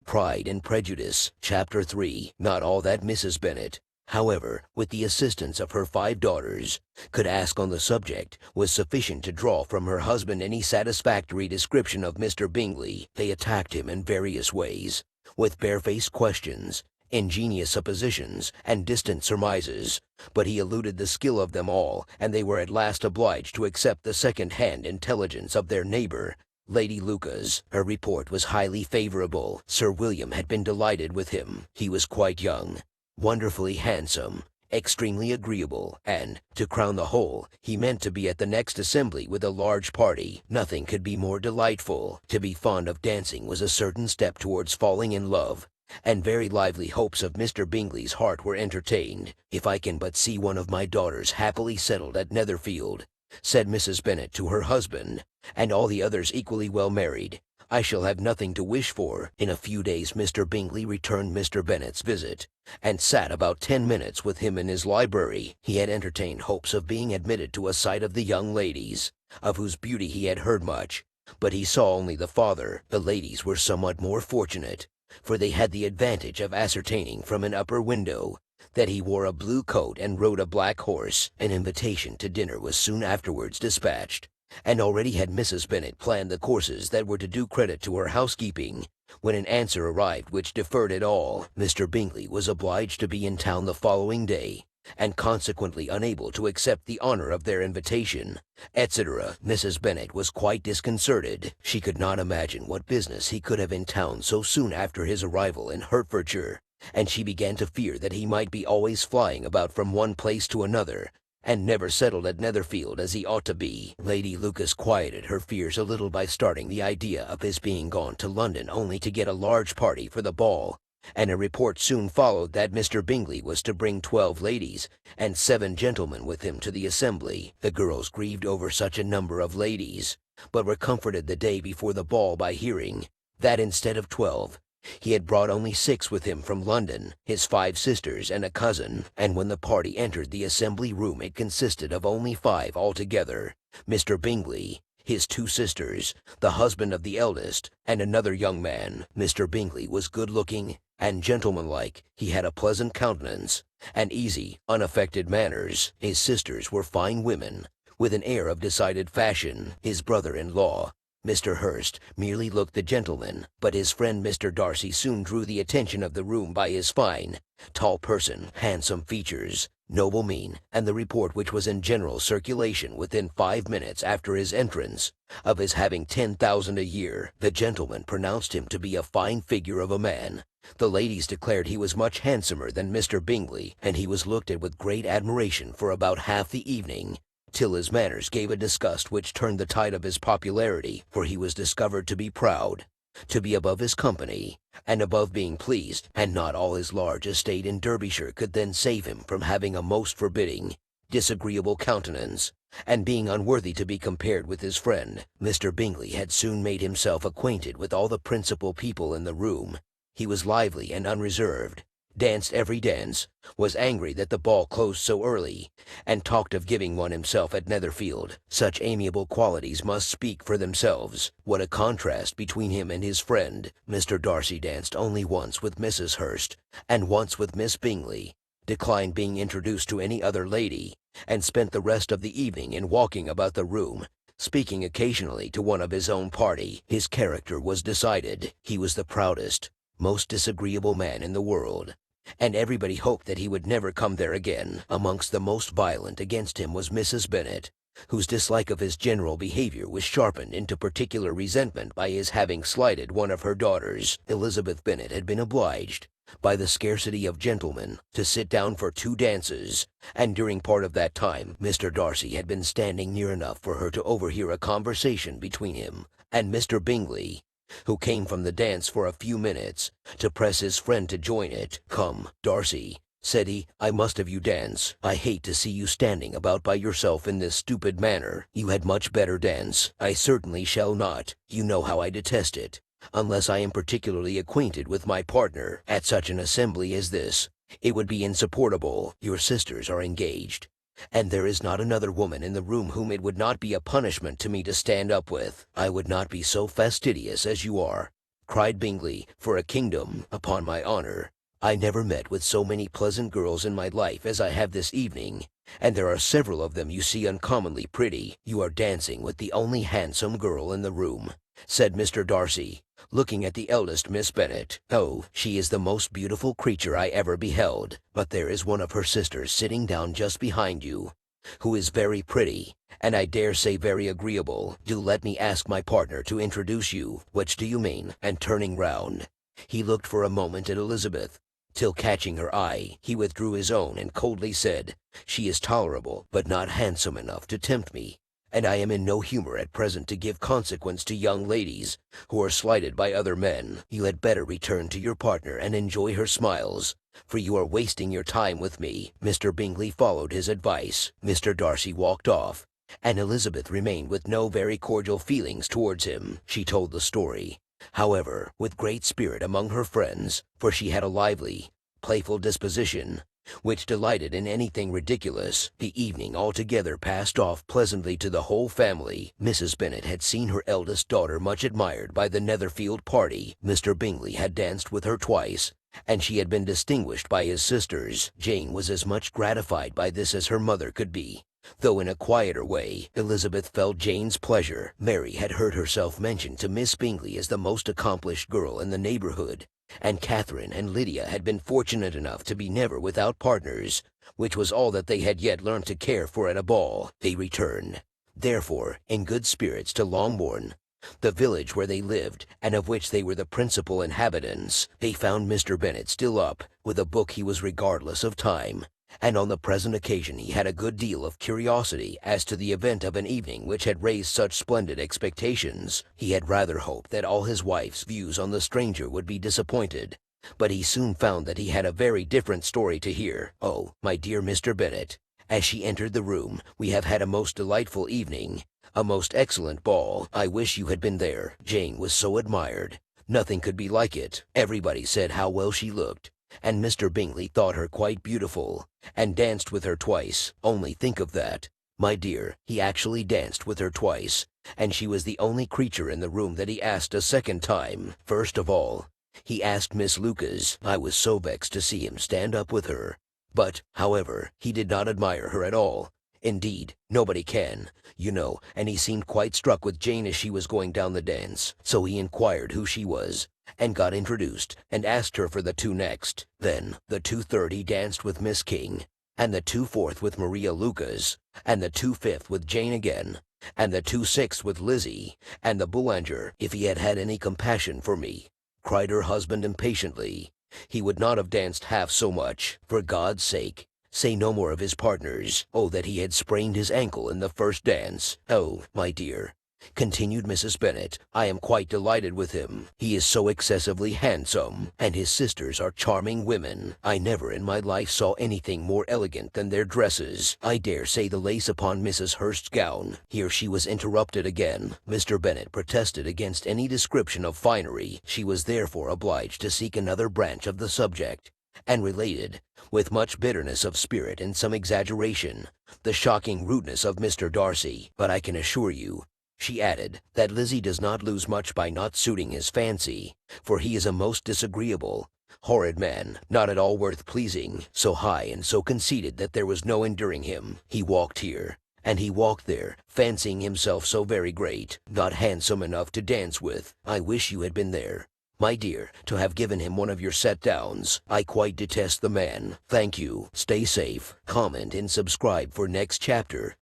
Pride and Prejudice, Chapter 3. Not all that Mrs. Bennet, however, with the assistance of her 5 daughters, could ask on the subject, was sufficient to draw from her husband any satisfactory description of Mr. Bingley. They attacked him in various ways, with barefaced questions, ingenious suppositions, and distant surmises, but he eluded the skill of them all, and they were at last obliged to accept the second-hand intelligence of their neighbour, Lady Lucas. Her report was highly favourable. Sir William had been delighted with him. He was quite young, wonderfully handsome, extremely agreeable, and, to crown the whole, he meant to be at the next assembly with a large party. Nothing could be more delightful. To be fond of dancing was a certain step towards falling in love, and very lively hopes of Mr. Bingley's heart were entertained. "If I can but see one of my daughters happily settled at Netherfield," said Mrs. Bennet to her husband, "and all the others equally well married, I shall have nothing to wish for." In a few days Mr. Bingley returned Mr. Bennet's visit, and sat about 10 minutes with him in his library. He had entertained hopes of being admitted to a sight of the young ladies, of whose beauty he had heard much, but he saw only the father. The ladies were somewhat more fortunate, for they had the advantage of ascertaining from an upper window that he wore a blue coat and rode a black horse. An invitation to dinner was soon afterwards dispatched, and already had Mrs. Bennet planned the courses that were to do credit to her housekeeping, when an answer arrived which deferred it all. Mr. Bingley was obliged to be in town the following day, and consequently unable to accept the honour of their invitation, etc. Mrs. Bennet was quite disconcerted. She could not imagine what business he could have in town so soon after his arrival in Hertfordshire, and she began to fear that he might be always flying about from one place to another, and never settled at Netherfield as he ought to be. Lady Lucas quieted her fears a little by starting the idea of his being gone to London only to get a large party for the ball, and a report soon followed that Mr. Bingley was to bring 12 ladies and 7 gentlemen with him to the assembly. The girls grieved over such a number of ladies, but were comforted the day before the ball by hearing that instead of 12, he had brought only 6 with him from London, his 5 sisters and a cousin, and when the party entered the assembly room it consisted of only 5 altogether: Mr. Bingley, his 2 sisters, the husband of the eldest, and another young man. Mr. Bingley was good-looking and gentlemanlike. He had a pleasant countenance, and easy, unaffected manners. His sisters were fine women, with an air of decided fashion. His brother-in-law, Mr. Hurst, merely looked the gentleman, but his friend Mr. Darcy soon drew the attention of the room by his fine, tall person, handsome features, noble mien, and the report which was in general circulation within 5 minutes after his entrance, of his having 10,000 a year. The gentleman pronounced him to be a fine figure of a man. The ladies declared he was much handsomer than Mr. Bingley, and he was looked at with great admiration for about half the evening, till his manners gave a disgust which turned the tide of his popularity, for he was discovered to be proud, to be above his company, and above being pleased, and not all his large estate in Derbyshire could then save him from having a most forbidding, disagreeable countenance, and being unworthy to be compared with his friend. Mr. Bingley had soon made himself acquainted with all the principal people in the room. He was lively and unreserved, danced every dance, was angry that the ball closed so early, and talked of giving one himself at Netherfield. Such amiable qualities must speak for themselves. What a contrast between him and his friend! Mr. Darcy danced only once with Mrs. Hurst, and once with Miss Bingley, declined being introduced to any other lady, and spent the rest of the evening in walking about the room, speaking occasionally to one of his own party. His character was decided. He was the proudest, most disagreeable man in the world, and everybody hoped that he would never come there again. Amongst the most violent against him was Mrs. Bennet, whose dislike of his general behaviour was sharpened into particular resentment by his having slighted one of her daughters. Elizabeth Bennet had been obliged, by the scarcity of gentlemen, to sit down for 2 dances, and during part of that time Mr. Darcy had been standing near enough for her to overhear a conversation between him and Mr. Bingley, who came from the dance for a few minutes, to press his friend to join it. "Come, Darcy," said he, "I must have you dance. I hate to see you standing about by yourself in this stupid manner. You had much better dance." "I certainly shall not. You know how I detest it, unless I am particularly acquainted with my partner. At such an assembly as this, it would be insupportable. Your sisters are engaged, and there is not another woman in the room whom it would not be a punishment to me to stand up with. I would not be so fastidious as you are. cried Bingley, "for a kingdom, upon my honor. I never met with so many pleasant girls in my life as I have this evening, and there are several of them you see uncommonly pretty. You are dancing with the only handsome girl in the room," said Mr. Darcy, looking at the eldest Miss Bennet. "Oh, she is the most beautiful creature I ever beheld, but there is one of her sisters sitting down just behind you, who is very pretty, and I dare say very agreeable. Do let me ask my partner to introduce you. Which do you mean?" And turning round, he looked for a moment at Elizabeth, till catching her eye, he withdrew his own and coldly said, "She is tolerable, but not handsome enough to tempt me, and I am in no humor at present to give consequence to young ladies who are slighted by other men. You had better return to your partner and enjoy her smiles, for you are wasting your time with me." Mr. Bingley followed his advice. Mr. Darcy walked off, and Elizabeth remained with no very cordial feelings towards him. She told the story, however, with great spirit among her friends, for she had a lively, playful disposition, which delighted in anything ridiculous. The evening altogether passed off pleasantly to the whole family. Mrs. Bennet had seen her eldest daughter much admired by the Netherfield party. Mr. Bingley had danced with her twice, and she had been distinguished by his sisters. Jane was as much gratified by this as her mother could be, though in a quieter way. Elizabeth felt Jane's pleasure. Mary had heard herself mentioned to Miss Bingley as the most accomplished girl in the neighborhood, and Catherine and Lydia had been fortunate enough to be never without partners, which was all that they had yet learned to care for at a ball. They returned, therefore, in good spirits to Longbourn, the village where they lived, and of which they were the principal inhabitants. They found Mr. Bennet still up, with a book. He was regardless of time, and on the present occasion he had a good deal of curiosity as to the event of an evening which had raised such splendid expectations. He had rather hoped that all his wife's views on the stranger would be disappointed, but he soon found that he had a very different story to hear. "Oh, my dear Mr. Bennet," as she entered the room, "we have had a most delightful evening, a most excellent ball. I wish you had been there. Jane was so admired. Nothing could be like it. Everybody said how well she looked, and Mr. Bingley thought her quite beautiful, and danced with her twice. Only think of that, my dear, he actually danced with her twice, and she was the only creature in the room that he asked a second time. First of all, he asked Miss Lucas. I was so vexed to see him stand up with her, but, however, he did not admire her at all. Indeed, nobody can, you know, and he seemed quite struck with Jane as she was going down the dance. So he inquired who she was, and got introduced, and asked her for the two next. Then, the 2/3 he danced with Miss King, and the 2/4 with Maria Lucas, and the 2/5 with Jane again, and the 2/6 with Lizzie, and the Boulanger. If he had had any compassion for me," cried her husband impatiently, "he would not have danced half so much. For God's sake, say no more of his partners. Oh, that he had sprained his ankle in the first dance. Oh, my dear," continued Mrs. Bennet, "I am quite delighted with him. He is so excessively handsome, and his sisters are charming women. I never in my life saw anything more elegant than their dresses. I dare say the lace upon Mrs. Hurst's gown—" Here she was interrupted again. Mr. Bennet protested against any description of finery. She was therefore obliged to seek another branch of the subject, and related, with much bitterness of spirit and some exaggeration, the shocking rudeness of Mr. Darcy. "But I can assure you," she added, "that Lizzie does not lose much by not suiting his fancy, for he is a most disagreeable, horrid man, not at all worth pleasing, so high and so conceited that there was no enduring him. He walked here, and he walked there, fancying himself so very great, not handsome enough to dance with. I wish you had been there, my dear, to have given him one of your set-downs. I quite detest the man. Thank you. Stay safe. Comment and subscribe for next chapter.